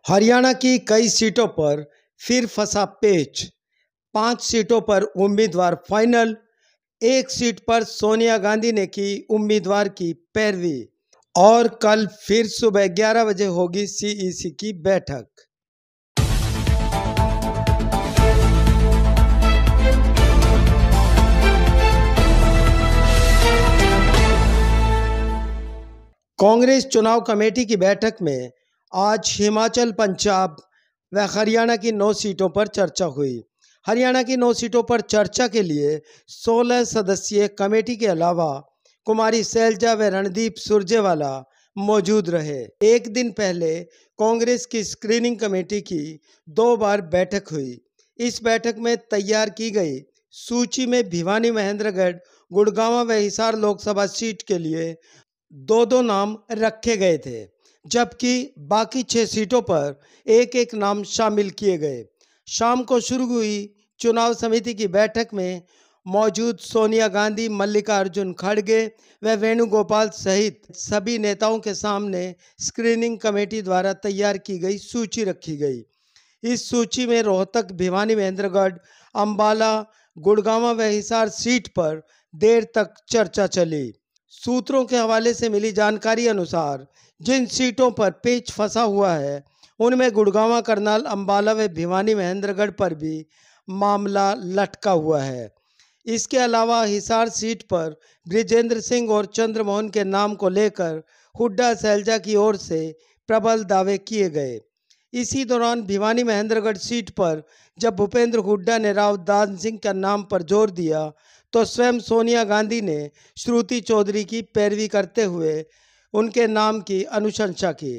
हरियाणा की कई सीटों पर फिर फंसा पेच। 5 सीटों पर उम्मीदवार फाइनल। एक सीट पर सोनिया गांधी ने की उम्मीदवार की पैरवी। और कल फिर सुबह 11 बजे होगी सीईसी की बैठक। कांग्रेस चुनाव कमेटी की बैठक में आज हिमाचल, पंजाब व हरियाणा की 9 सीटों पर चर्चा हुई। हरियाणा की 9 सीटों पर चर्चा के लिए 16 सदस्यीय कमेटी के अलावा कुमारी सैलजा व रणदीप सुरजेवाला मौजूद रहे। एक दिन पहले कांग्रेस की स्क्रीनिंग कमेटी की 2 बार बैठक हुई। इस बैठक में तैयार की गई सूची में भिवानी, महेंद्रगढ़, गुड़गांव व हिसार लोकसभा सीट के लिए 2 नाम रखे गए थे, जबकि बाकी 6 सीटों पर एक एक नाम शामिल किए गए। शाम को शुरू हुई चुनाव समिति की बैठक में मौजूद सोनिया गांधी, मल्लिकार्जुन खड़गे व वेणुगोपाल सहित सभी नेताओं के सामने स्क्रीनिंग कमेटी द्वारा तैयार की गई सूची रखी गई। इस सूची में रोहतक, भिवानी, महेंद्रगढ़, अंबाला, गुड़गांव व हिसार सीट पर देर तक चर्चा चली। सूत्रों के हवाले से मिली जानकारी अनुसार जिन सीटों पर पेच फंसा हुआ है उनमें गुड़गांव, करनाल, अंबाला व भिवानी, महेंद्रगढ़ पर भी मामला लटका हुआ है। इसके अलावा हिसार सीट पर बृजेंद्र सिंह और चंद्रमोहन के नाम को लेकर हुड्डा, सैलजा की ओर से प्रबल दावे किए गए। इसी दौरान भिवानी, महेंद्रगढ़ सीट पर जब भूपेंद्र हुड्डा ने राव दान सिंह के नाम पर जोर दिया तो स्वयं सोनिया गांधी ने श्रुति चौधरी की पैरवी करते हुए उनके नाम की अनुशंसा की।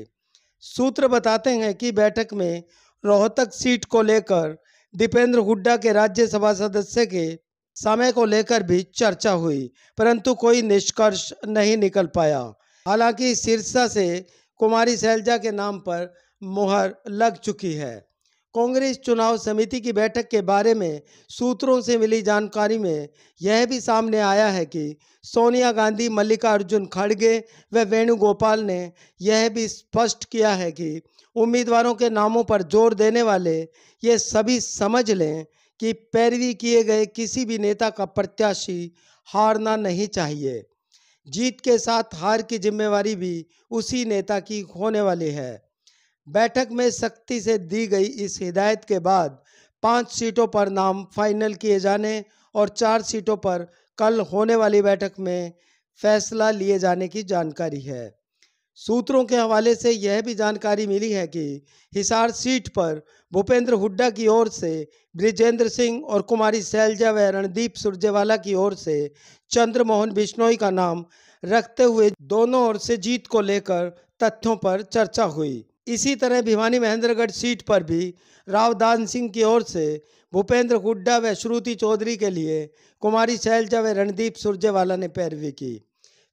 सूत्र बताते हैं कि बैठक में रोहतक सीट को लेकर दीपेंद्र हुड्डा के राज्यसभा सदस्य के समय को लेकर भी चर्चा हुई, परंतु कोई निष्कर्ष नहीं निकल पाया। हालांकि सिरसा से कुमारी सैलजा के नाम पर मुहर लग चुकी है। कांग्रेस चुनाव समिति की बैठक के बारे में सूत्रों से मिली जानकारी में यह भी सामने आया है कि सोनिया गांधी, मल्लिकार्जुन खड़गे व वेणुगोपाल ने यह भी स्पष्ट किया है कि उम्मीदवारों के नामों पर जोर देने वाले ये सभी समझ लें कि पैरवी किए गए किसी भी नेता का प्रत्याशी हारना नहीं चाहिए। जीत के साथ हार की जिम्मेवारी भी उसी नेता की होने वाली है। बैठक में सख्ती से दी गई इस हिदायत के बाद 5 सीटों पर नाम फाइनल किए जाने और 4 सीटों पर कल होने वाली बैठक में फैसला लिए जाने की जानकारी है। सूत्रों के हवाले से यह भी जानकारी मिली है कि हिसार सीट पर भूपेंद्र हुड्डा की ओर से बृजेंद्र सिंह और कुमारी सैलजा व रणदीप सुरजेवाला की ओर से चंद्रमोहन बिश्नोई का नाम रखते हुए दोनों ओर से जीत को लेकर तथ्यों पर चर्चा हुई। इसी तरह भिवानी, महेंद्रगढ़ सीट पर भी राव दान सिंह की ओर से भूपेंद्र हुड्डा व श्रुति चौधरी के लिए कुमारी सैलजा व रणदीप सुरजेवाला ने पैरवी की।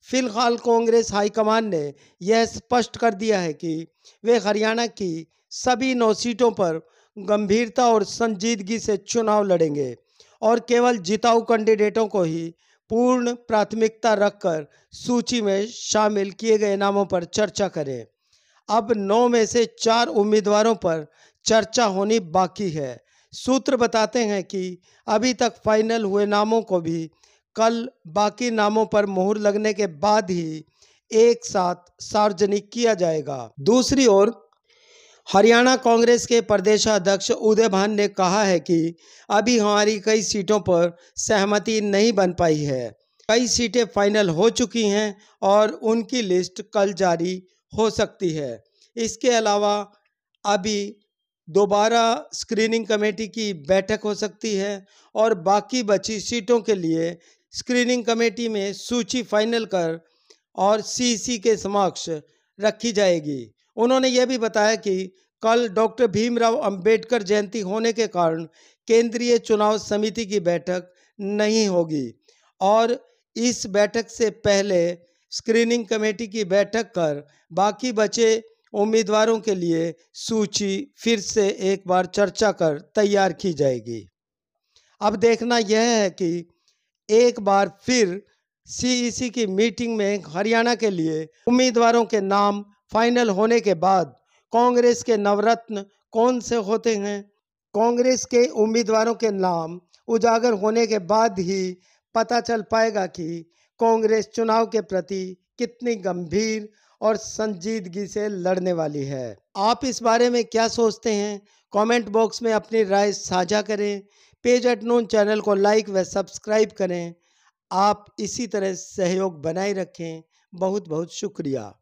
फिलहाल कांग्रेस हाईकमान ने यह स्पष्ट कर दिया है कि वे हरियाणा की सभी 9 सीटों पर गंभीरता और संजीदगी से चुनाव लड़ेंगे और केवल जिताऊ कैंडिडेटों को ही पूर्ण प्राथमिकता रखकर सूची में शामिल किए गए नामों पर चर्चा करें। अब 9 में से 4 उम्मीदवारों पर चर्चा होनी बाकी है। सूत्र बताते हैं कि अभी तक फाइनल हुए नामों को भी कल बाकी नामों पर मुहर लगने के बाद ही एक साथ सार्वजनिक किया जाएगा। दूसरी ओर हरियाणा कांग्रेस के प्रदेशाध्यक्ष उदय भान ने कहा है कि अभी हमारी कई सीटों पर सहमति नहीं बन पाई है। कई सीटें फाइनल हो चुकी हैं और उनकी लिस्ट कल जारी हो सकती है। इसके अलावा अभी दोबारा स्क्रीनिंग कमेटी की बैठक हो सकती है और बाकी बची सीटों के लिए स्क्रीनिंग कमेटी में सूची फाइनल कर और सीईसी के समक्ष रखी जाएगी। उन्होंने यह भी बताया कि कल डॉक्टर भीमराव अंबेडकर जयंती होने के कारण केंद्रीय चुनाव समिति की बैठक नहीं होगी और इस बैठक से पहले स्क्रीनिंग कमेटी की बैठक कर बाकी बचे उम्मीदवारों के लिए सूची फिर से एक बार चर्चा कर तैयार की जाएगी। अब देखना यह है कि एक बार फिर सीईसी की मीटिंग में हरियाणा के लिए उम्मीदवारों के नाम फाइनल होने के बाद कांग्रेस के नवरत्न कौन से होते हैं? कांग्रेस के उम्मीदवारों के नाम उजागर होने के बाद ही पता चल पाएगा कि कांग्रेस चुनाव के प्रति कितनी गंभीर और संजीदगी से लड़ने वाली है। आप इस बारे में क्या सोचते हैं? कमेंट बॉक्स में अपनी राय साझा करें। पेज एट नून चैनल को लाइक व सब्सक्राइब करें। आप इसी तरह सहयोग बनाए रखें। बहुत बहुत शुक्रिया।